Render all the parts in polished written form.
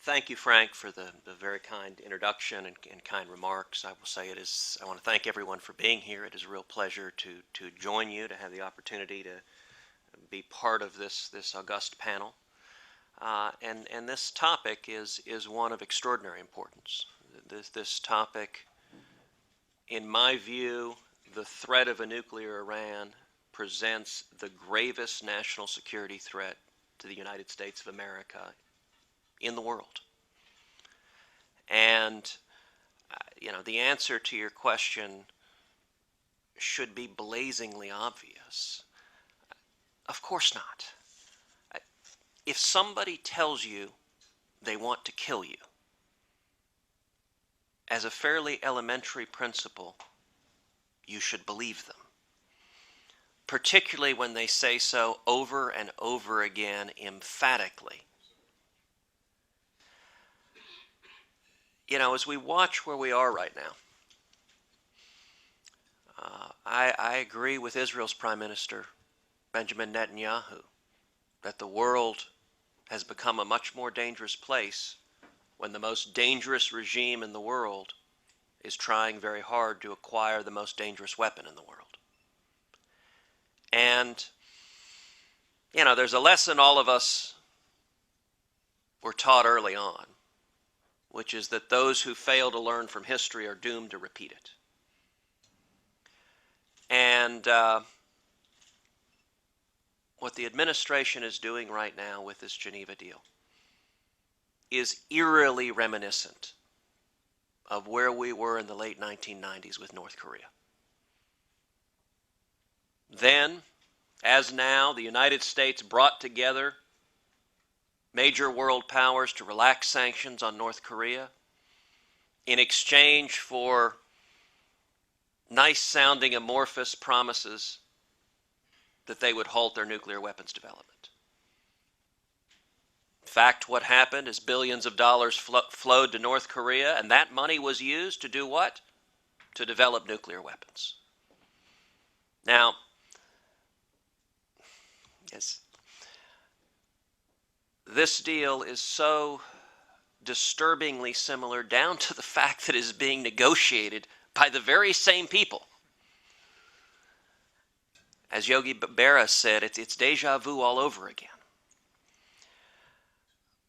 Thank you, Frank, for the very kind introduction and kind remarks. I will say I want to thank everyone for being here. It is a real pleasure to join you, to have the opportunity to be part of this august panel. And this topic is one of extraordinary importance. This topic, in my view, the threat of a nuclear Iran presents the gravest national security threat to the United States of America in the world. And, the answer to your question should be blazingly obvious. Of course not. If somebody tells you they want to kill you, as a fairly elementary principle, you should believe them, particularly when they say so over and over again emphatically. As we watch where we are right now, I agree with Israel's Prime Minister, Benjamin Netanyahu, that the world has become a much more dangerous place when the most dangerous regime in the world is trying very hard to acquire the most dangerous weapon in the world. And, there's a lesson all of us were taught early on, which is that those who fail to learn from history are doomed to repeat it. And what the administration is doing right now with this Geneva deal is eerily reminiscent of where we were in the late 1990s with North Korea. Then, as now, the United States brought together major world powers to relax sanctions on North Korea in exchange for nice-sounding amorphous promises that they would halt their nuclear weapons development. In fact, what happened is billions of dollars flowed to North Korea, and that money was used to do what? To develop nuclear weapons. Now, yes, this deal is so disturbingly similar down to the fact that it is being negotiated by the very same people. As Yogi Berra said, it's deja vu all over again.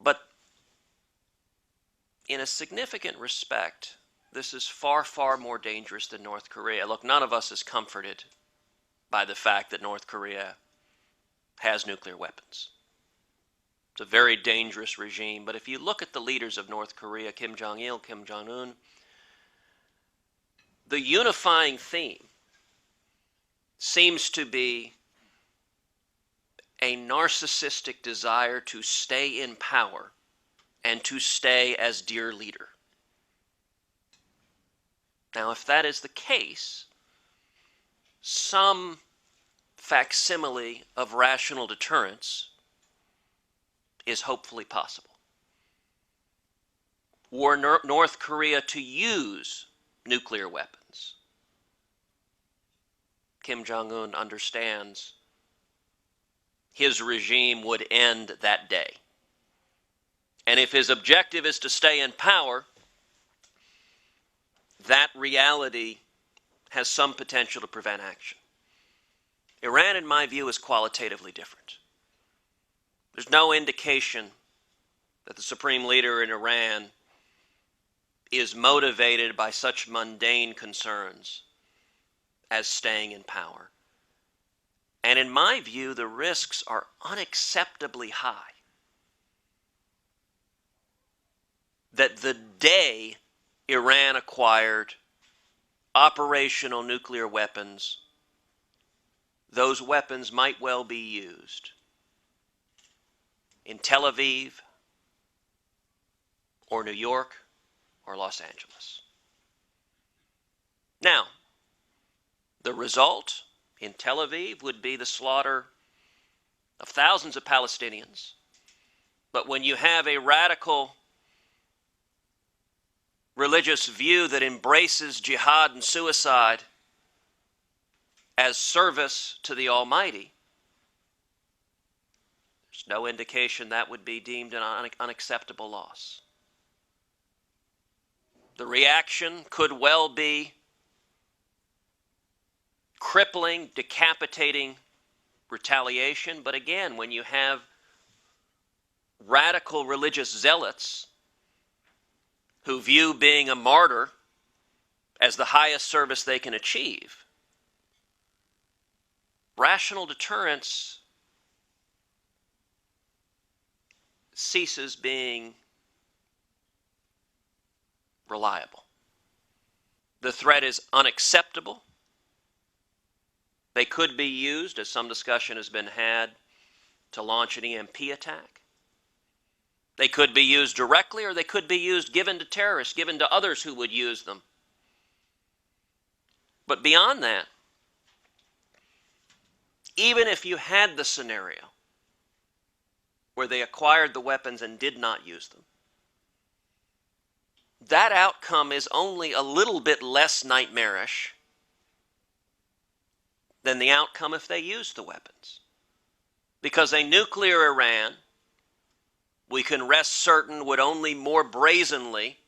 But in a significant respect, this is far, far more dangerous than North Korea. Look, none of us is comforted by the fact that North Korea has nuclear weapons. It's a very dangerous regime. But if you look at the leaders of North Korea, Kim Jong-il, Kim Jong-un, the unifying theme seems to be a narcissistic desire to stay in power and to stay as dear leader. Now, if that is the case, some facsimile of rational deterrence is hopefully possible. Were North Korea to use nuclear weapons, Kim Jong-un understands his regime would end that day. And if his objective is to stay in power, that reality has some potential to prevent action. Iran, in my view, is qualitatively different. There's no indication that the supreme leader in Iran is motivated by such mundane concerns as staying in power. And in my view, the risks are unacceptably high that the day Iran acquired operational nuclear weapons, those weapons might well be used in Tel Aviv or New York or Los Angeles. Now, the result in Tel Aviv would be the slaughter of thousands of Palestinians. But when you have a radical religious view that embraces jihad and suicide as service to the Almighty, there's no indication that would be deemed an unacceptable loss. The reaction could well be crippling, decapitating retaliation. But again, when you have radical religious zealots who view being a martyr as the highest service they can achieve, rational deterrence ceases being reliable. The threat is unacceptable. They could be used, as some discussion has been had, to launch an EMP attack. They could be used directly, or they could be used given to terrorists, given to others who would use them. But beyond that, even if you had the scenario where they acquired the weapons and did not use them, that outcome is only a little bit less nightmarish than the outcome if they used the weapons. Because a nuclear Iran, we can rest certain, would only more brazenly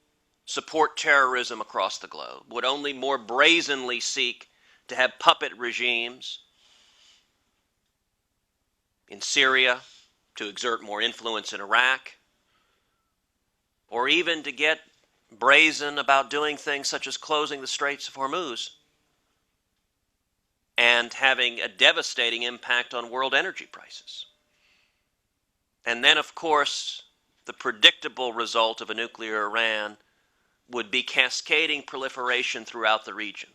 support terrorism across the globe, would only more brazenly seek to have puppet regimes in Syria, to exert more influence in Iraq, or even to get brazen about doing things such as closing the Straits of Hormuz and having a devastating impact on world energy prices. And then, of course, the predictable result of a nuclear Iran would be cascading proliferation throughout the region,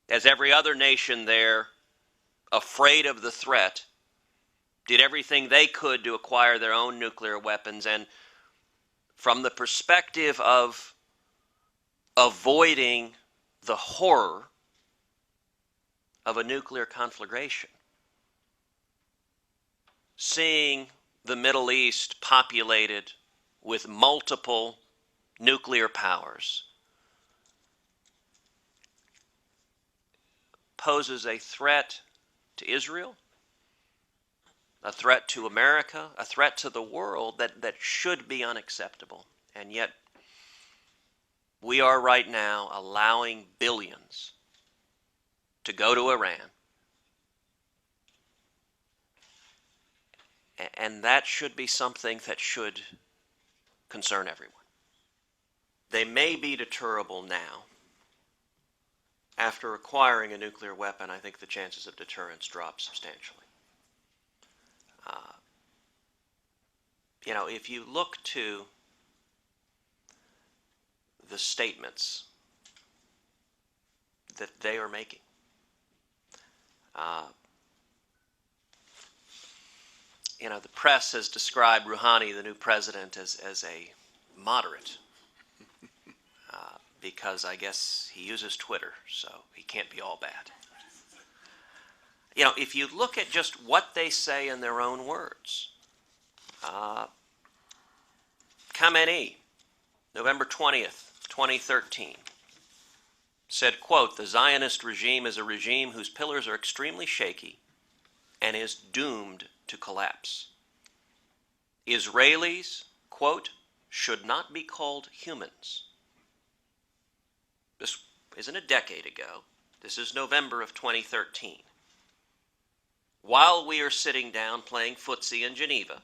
as every other nation there, afraid of the threat, did everything they could to acquire their own nuclear weapons. And from the perspective of avoiding the horror of a nuclear conflagration, seeing the Middle East populated with multiple nuclear powers poses a threat to Israel, a threat to America, a threat to the world that should be unacceptable. And yet, we are right now allowing billions to go to Iran. And that should be something that should concern everyone. They may be deterrable now. After acquiring a nuclear weapon, I think the chances of deterrence drop substantially. If you look to the statements that they are making, the press has described Rouhani, the new president, as a moderate, because I guess he uses Twitter, so he can't be all bad. If you look at just what they say in their own words, Khamenei, November 20th, 2013, said, quote, "The Zionist regime is a regime whose pillars are extremely shaky and is doomed to collapse. Israelis, quote, should not be called humans." This isn't a decade ago. This is November of 2013. While we are sitting down playing footsie in Geneva,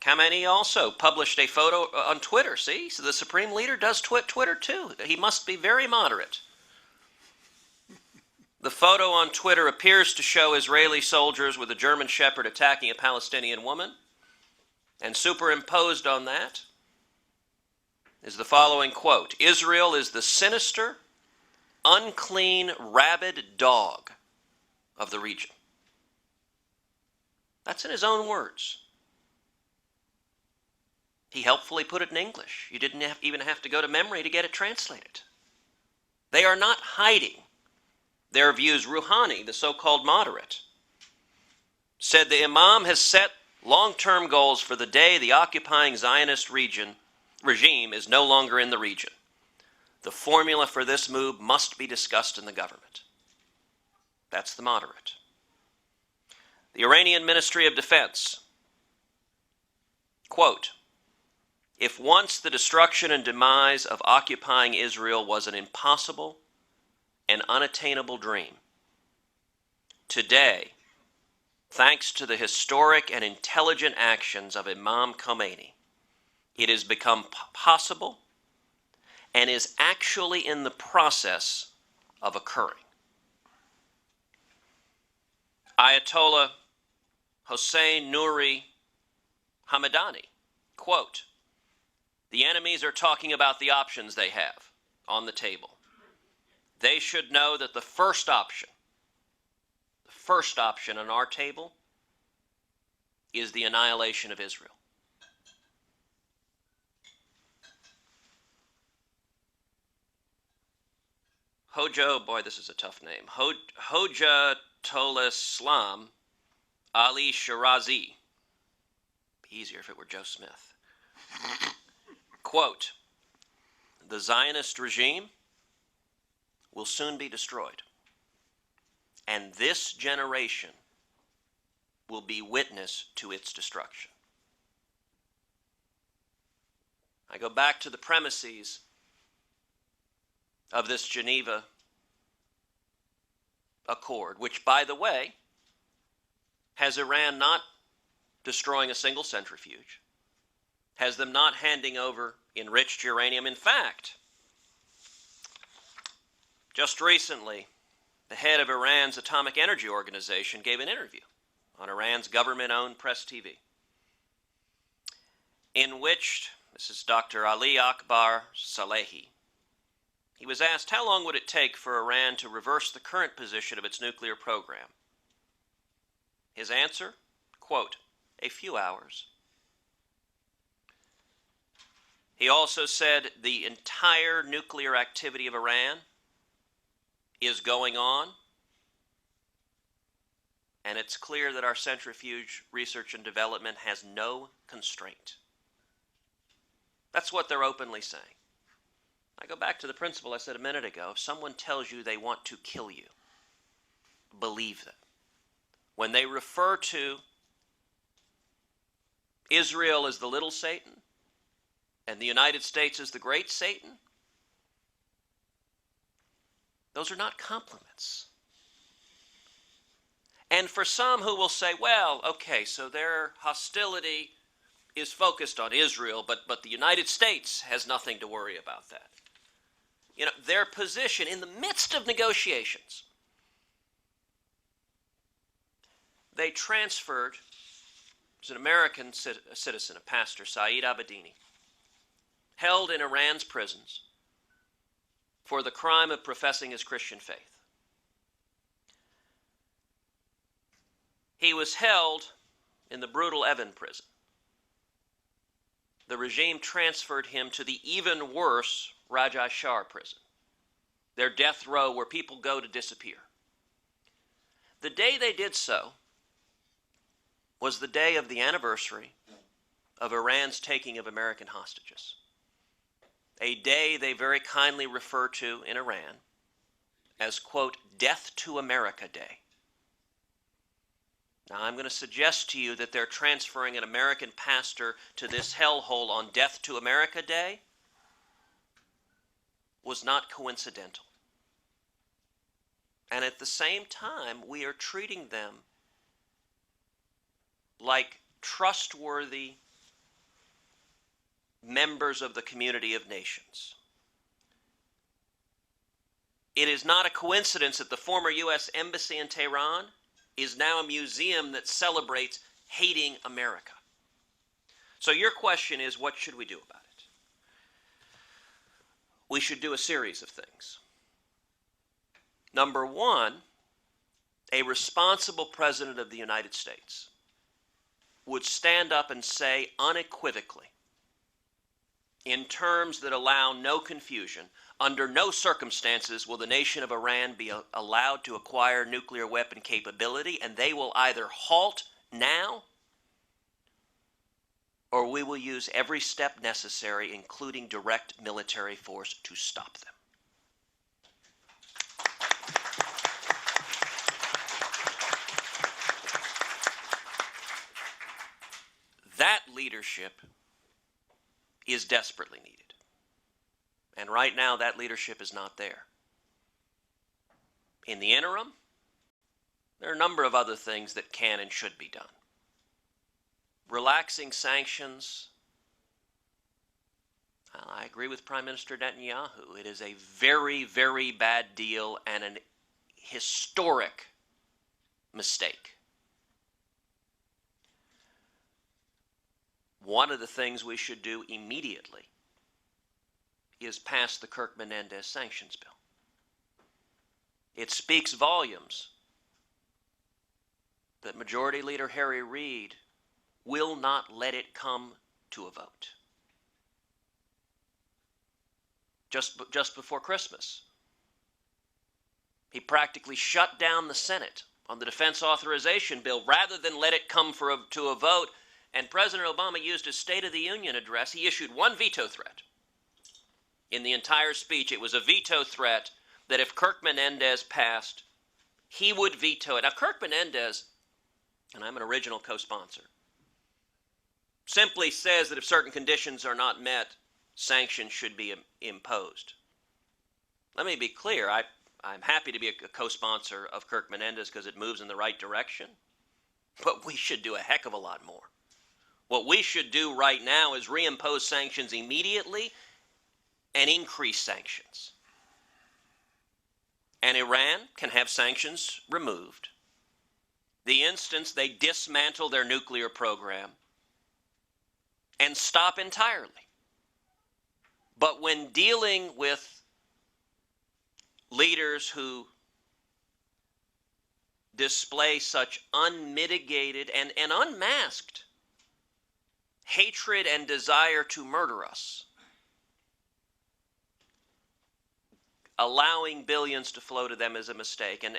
Khamenei also published a photo on Twitter. See, so the supreme leader does Twitter too. He must be very moderate. The photo on Twitter appears to show Israeli soldiers with a German shepherd attacking a Palestinian woman. And superimposed on that is the following quote: "Israel is the sinister, unclean, rabid dog of the region." That's in his own words. He helpfully put it in English. You didn't even have to go to memory to get it translated. They are not hiding their views. Rouhani, the so-called moderate, said the Imam has set long-term goals for the day the occupying Zionist regime is no longer in the region. The formula for this move must be discussed in the government. That's the moderate. The Iranian Ministry of Defense, quote, If once the destruction and demise of occupying Israel was an impossible and unattainable dream, today, thanks to the historic and intelligent actions of Imam Khomeini, it has become possible and is actually in the process of occurring. Ayatollah Hossein Nouri Hamadani, quote, "The enemies are talking about the options they have on the table. They should know that the first option on our table is the annihilation of Israel." Hoja, boy, this is a tough name. Hojatollah Ali Shirazi. Be easier if it were Joe Smith. Quote, "The Zionist regime will soon be destroyed, and this generation will be witness to its destruction." I go back to the premises of this Geneva Accord, which, by the way, has Iran not destroying a single centrifuge, has them not handing over enriched uranium. In fact, just recently, the head of Iran's Atomic Energy Organization gave an interview on Iran's government-owned press TV, in which, this is Dr. Ali Akbar Salehi, he was asked how long would it take for Iran to reverse the current position of its nuclear program. His answer, quote, "A few hours." He also said the entire nuclear activity of Iran is going on, and it's clear that our centrifuge research and development has no constraint. That's what they're openly saying. I go back to the principle I said a minute ago. If someone tells you they want to kill you, believe them. When they refer to Israel as the little Satan and the United States as the great Satan, those are not compliments. And for some who will say, well, okay, so their hostility is focused on Israel, but the United States has nothing to worry about that. You know, their position in the midst of negotiations, they transferred, as an American citizen, a pastor, Saeed Abedini, held in Iran's prisons for the crime of professing his Christian faith. He was held in the brutal Evin prison. The regime transferred him to the even worse Raja Shar prison, their death row where people go to disappear. The day they did so was the day of the anniversary of Iran's taking of American hostages, a day they very kindly refer to in Iran as, quote, Death to America Day. Now, I'm going to suggest to you that they're transferring an American pastor to this hellhole on Death to America Day was not coincidental. And at the same time, we are treating them like trustworthy members of the community of nations. It is not a coincidence that the former U.S. Embassy in Tehran is now a museum that celebrates hating America. So your question is, what should we do about it? We should do a series of things. Number one, a responsible president of the United States would stand up and say unequivocally, in terms that allow no confusion, under no circumstances will the nation of Iran be allowed to acquire nuclear weapon capability, and they will either halt now or we will use every step necessary, including direct military force, to stop them. That leadership is desperately needed. And right now, that leadership is not there. In the interim, there are a number of other things that can and should be done. Relaxing sanctions, well, I agree with Prime Minister Netanyahu. It is a very, very bad deal and an historic mistake. One of the things we should do immediately is pass the Kirk-Menendez sanctions bill. It speaks volumes that Majority Leader Harry Reid will not let it come to a vote. Just before Christmas, he practically shut down the Senate on the defense authorization bill rather than let it come to a vote. And President Obama used his State of the Union address. He issued one veto threat. In the entire speech, it was a veto threat that if Kirk-Menendez passed, he would veto it. Now, Kirk-Menendez, and I'm an original co-sponsor, simply says that if certain conditions are not met, sanctions should be imposed. Let me be clear. I'm happy to be a co-sponsor of Kirk-Menendez because it moves in the right direction, but we should do a heck of a lot more. What we should do right now is reimpose sanctions immediately and increase sanctions. And Iran can have sanctions removed the instant they dismantle their nuclear program and stop entirely. But when dealing with leaders who display such unmitigated and unmasked hatred and desire to murder us, allowing billions to flow to them is a mistake. And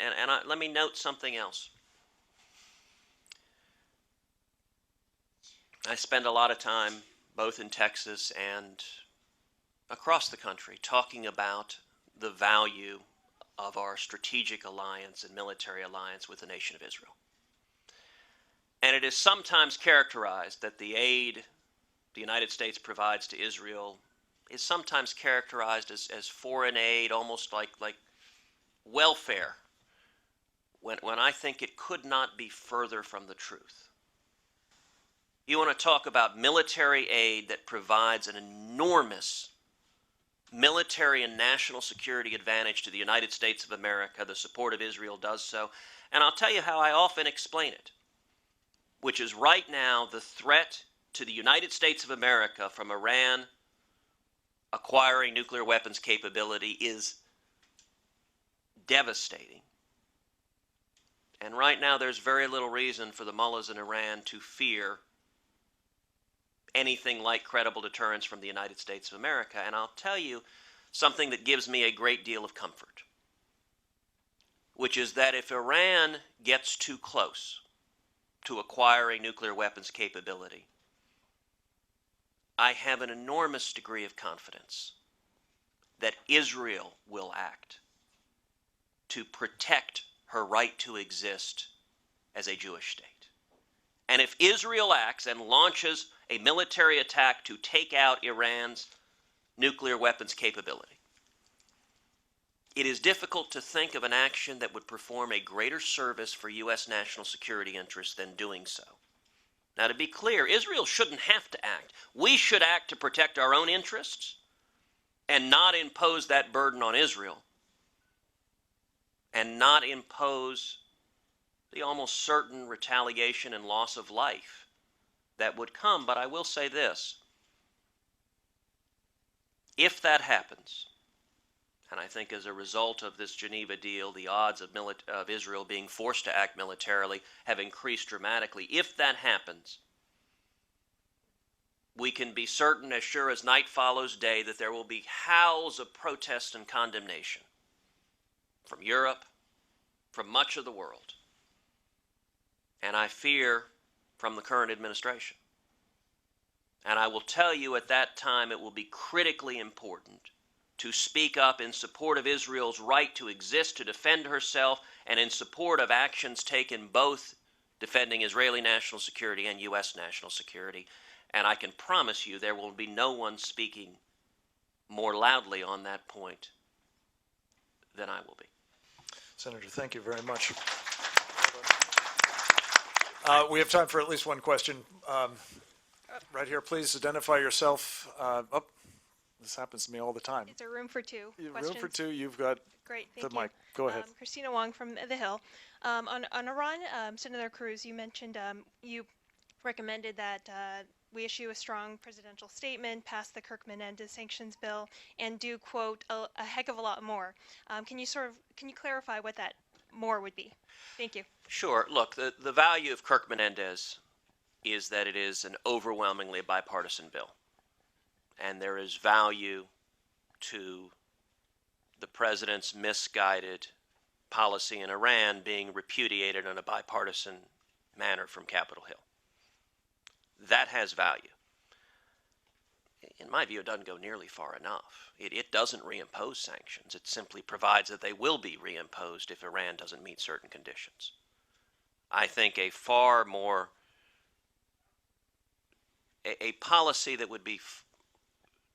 let me note something else. I spend a lot of time, both in Texas and across the country, talking about the value of our strategic alliance and military alliance with the nation of Israel. And it is sometimes characterized that the aid the United States provides to Israel is sometimes characterized as foreign aid, almost like welfare, when I think it could not be further from the truth. You want to talk about military aid that provides an enormous military and national security advantage to the United States of America. The support of Israel does so. And I'll tell you how I often explain it, which is right now the threat to the United States of America from Iran acquiring nuclear weapons capability is devastating. And right now there's very little reason for the mullahs in Iran to fear anything like credible deterrence from the United States of America. And I'll tell you something that gives me a great deal of comfort, which is that if Iran gets too close to acquiring nuclear weapons capability, I have an enormous degree of confidence that Israel will act to protect her right to exist as a Jewish state. And if Israel acts and launches a military attack to take out Iran's nuclear weapons capability, it is difficult to think of an action that would perform a greater service for U.S. national security interests than doing so. Now, to be clear, Israel shouldn't have to act. We should act to protect our own interests and not impose that burden on Israel and not impose the almost certain retaliation and loss of life that would come. But I will say this. If that happens, and I think as a result of this Geneva deal, the odds of Israel being forced to act militarily have increased dramatically. If that happens, we can be certain, as sure as night follows day, that there will be howls of protest and condemnation from Europe, from much of the world, and I fear from the current administration. And I will tell you at that time it will be critically important to speak up in support of Israel's right to exist, to defend herself, and in support of actions taken both defending Israeli national security and U.S. national security. And I can promise you there will be no one speaking more loudly on that point than I will be. Senator, thank you very much. We have time for at least one question. Right here, please identify yourself. This happens to me all the time. It's a room for two Room questions. for two, you've got Great, the thank you. mic. Go ahead. Christina Wong from The Hill. On Iran, Senator Cruz, you mentioned you recommended that we issue a strong presidential statement, pass the Kirk-Menendez sanctions bill, and do, quote, a heck of a lot more. Can you clarify what that more would be? Thank you. Sure. Look, the value of Kirk-Menendez is that it is an overwhelmingly bipartisan bill. And there is value to the president's misguided policy in Iran being repudiated in a bipartisan manner from Capitol Hill. That has value. In my view, it doesn't go nearly far enough. It doesn't reimpose sanctions. It simply provides that they will be reimposed if Iran doesn't meet certain conditions. I think a far more, a policy that would be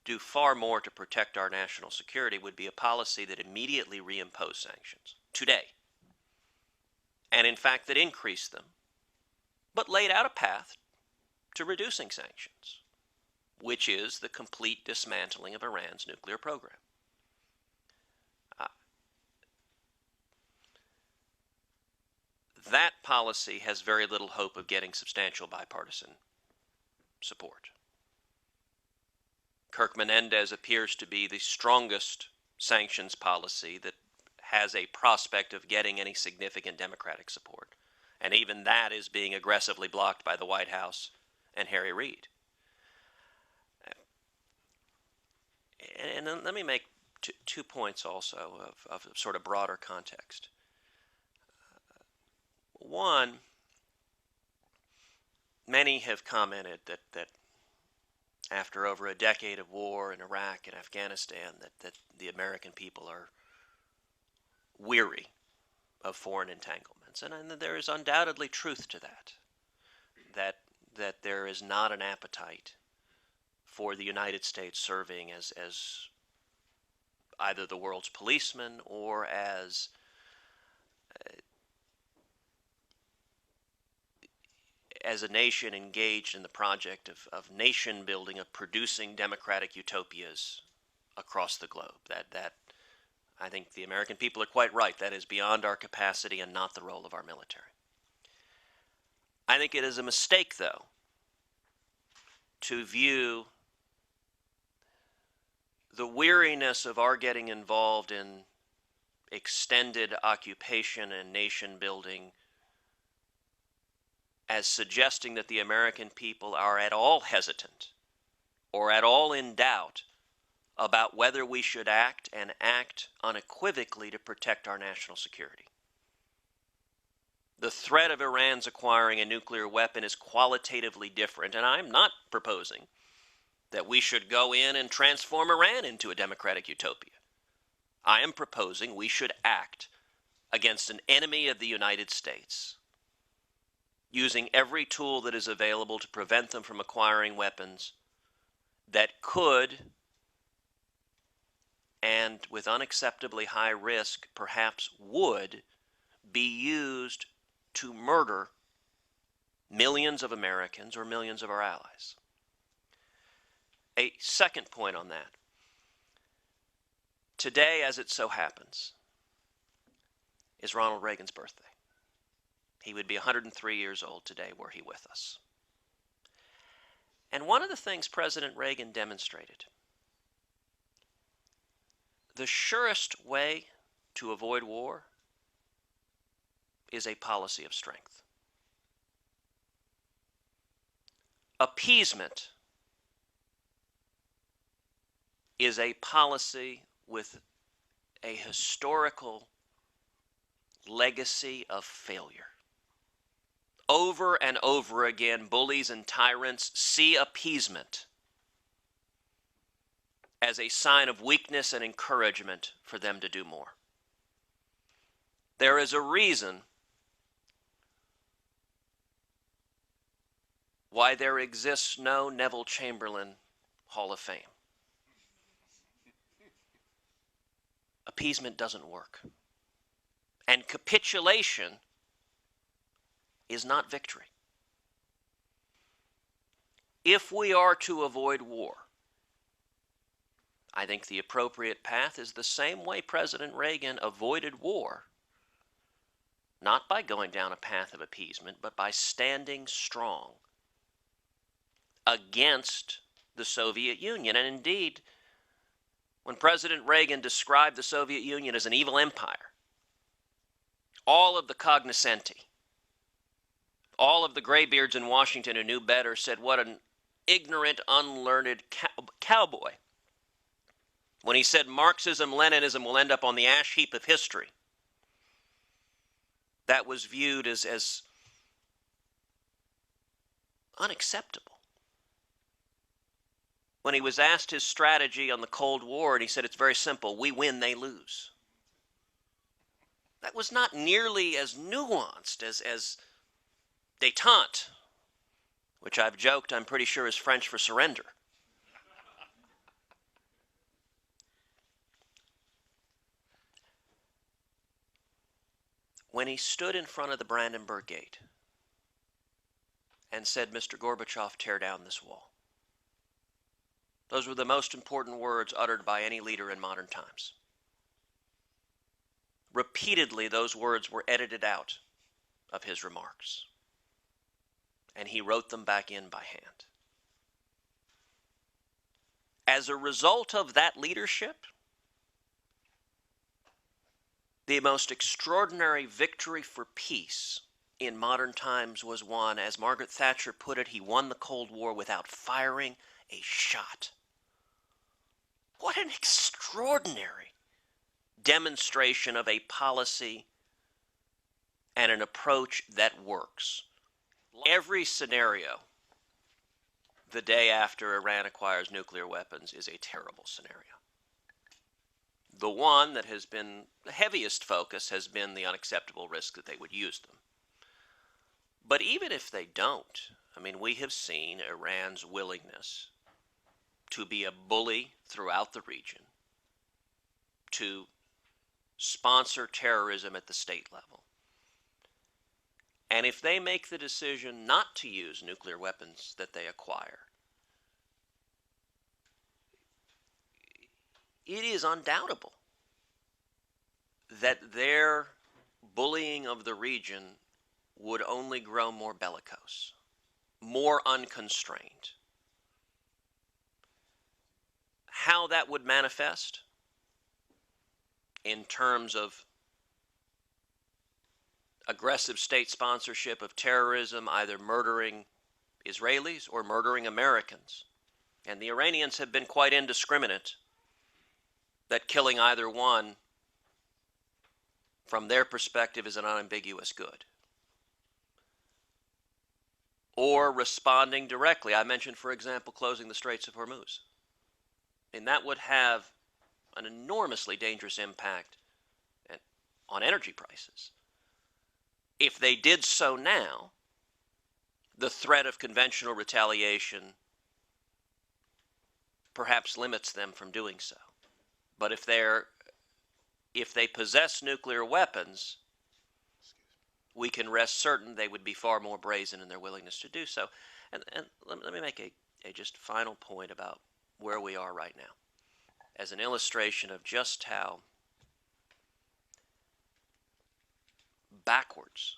do far more to protect our national security would be a policy that immediately reimposed sanctions today, and in fact that increased them, but laid out a path to reducing sanctions, which is the complete dismantling of Iran's nuclear program. That policy has very little hope of getting substantial bipartisan support. Kirk-Menendez appears to be the strongest sanctions policy that has a prospect of getting any significant Democratic support. And even that is being aggressively blocked by the White House and Harry Reid. And then let me make two points also of sort of broader context. One, many have commented that after over a decade of war in Iraq and Afghanistan, that the American people are weary of foreign entanglements. And there is undoubtedly truth to that there is not an appetite for the United States serving as either the world's policeman or as a nation engaged in the project of nation building, of producing democratic utopias across the globe. That I think the American people are quite right. That is beyond our capacity and not the role of our military. I think it is a mistake, though, to view the weariness of our getting involved in extended occupation and nation building as suggesting that the American people are at all hesitant or at all in doubt about whether we should act and act unequivocally to protect our national security. The threat of Iran's acquiring a nuclear weapon is qualitatively different, and I'm not proposing that we should go in and transform Iran into a democratic utopia. I am proposing we should act against an enemy of the United States, using every tool that is available to prevent them from acquiring weapons that could, and with unacceptably high risk, perhaps would, be used to murder millions of Americans or millions of our allies. A second point on that. Today, as it so happens, is Ronald Reagan's birthday. He would be 103 years old today were he with us. And one of the things President Reagan demonstrated, the surest way to avoid war is a policy of strength. Appeasement is a policy with a historical legacy of failure. Over and over again, bullies and tyrants see appeasement as a sign of weakness and encouragement for them to do more. There is a reason why there exists no Neville Chamberlain Hall of Fame. Appeasement doesn't work. And capitulation is not victory. If we are to avoid war, I think the appropriate path is the same way President Reagan avoided war, not by going down a path of appeasement, but by standing strong against the Soviet Union. And indeed, when President Reagan described the Soviet Union as an evil empire, all of the cognoscenti, all of the graybeards in Washington who knew better said, what an ignorant, unlearned cowboy. When he said Marxism-Leninism will end up on the ash heap of history, that was viewed as unacceptable. When he was asked his strategy on the Cold War, and he said it's very simple, we win, they lose. That was not nearly as nuanced as détente, which I've joked I'm pretty sure is French for surrender. When he stood in front of the Brandenburg Gate and said, Mr. Gorbachev, tear down this wall. Those were the most important words uttered by any leader in modern times. Repeatedly, those words were edited out of his remarks, and he wrote them back in by hand. As a result of that leadership, the most extraordinary victory for peace in modern times was won. As Margaret Thatcher put it, he won the Cold War without firing a shot. What an extraordinary demonstration of a policy and an approach that works. Every scenario the day after Iran acquires nuclear weapons is a terrible scenario. The one that has been the heaviest focus has been the unacceptable risk that they would use them. But even if they don't, I mean, we have seen Iran's willingness to be a bully throughout the region, to sponsor terrorism at the state level. And if they make the decision not to use nuclear weapons that they acquire, it is undoubtable that their bullying of the region would only grow more bellicose, more unconstrained. How that would manifest in terms of aggressive state sponsorship of terrorism, either murdering Israelis or murdering Americans. And the Iranians have been quite indiscriminate that killing either one, from their perspective, is an unambiguous good. Or responding directly. I mentioned, for example, closing the Straits of Hormuz. And that would have an enormously dangerous impact on energy prices. If they did so now, the threat of conventional retaliation perhaps limits them from doing so. But if they possess nuclear weapons, we can rest certain they would be far more brazen in their willingness to do so. And let me make a just final point about where we are right now, as an illustration of just how backwards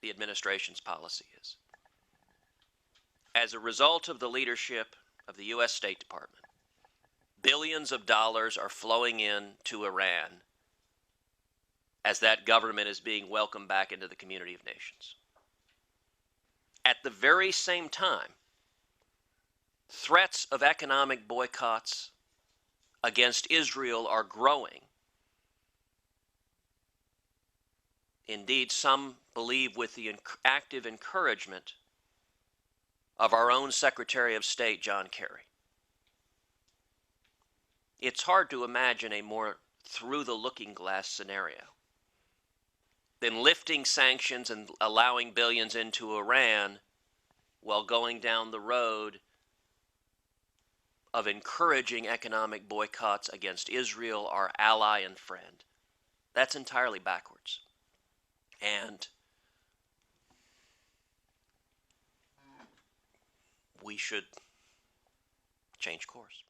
the administration's policy is. As a result of the leadership of the U.S. State Department, billions of dollars are flowing in to Iran as that government is being welcomed back into the community of nations. At the very same time, threats of economic boycotts against Israel are growing. Indeed, some believe with the active encouragement of our own Secretary of State, John Kerry. It's hard to imagine a more through-the-looking-glass scenario than lifting sanctions and allowing billions into Iran while going down the road of encouraging economic boycotts against Israel, our ally and friend. That's entirely backwards. And we should change course.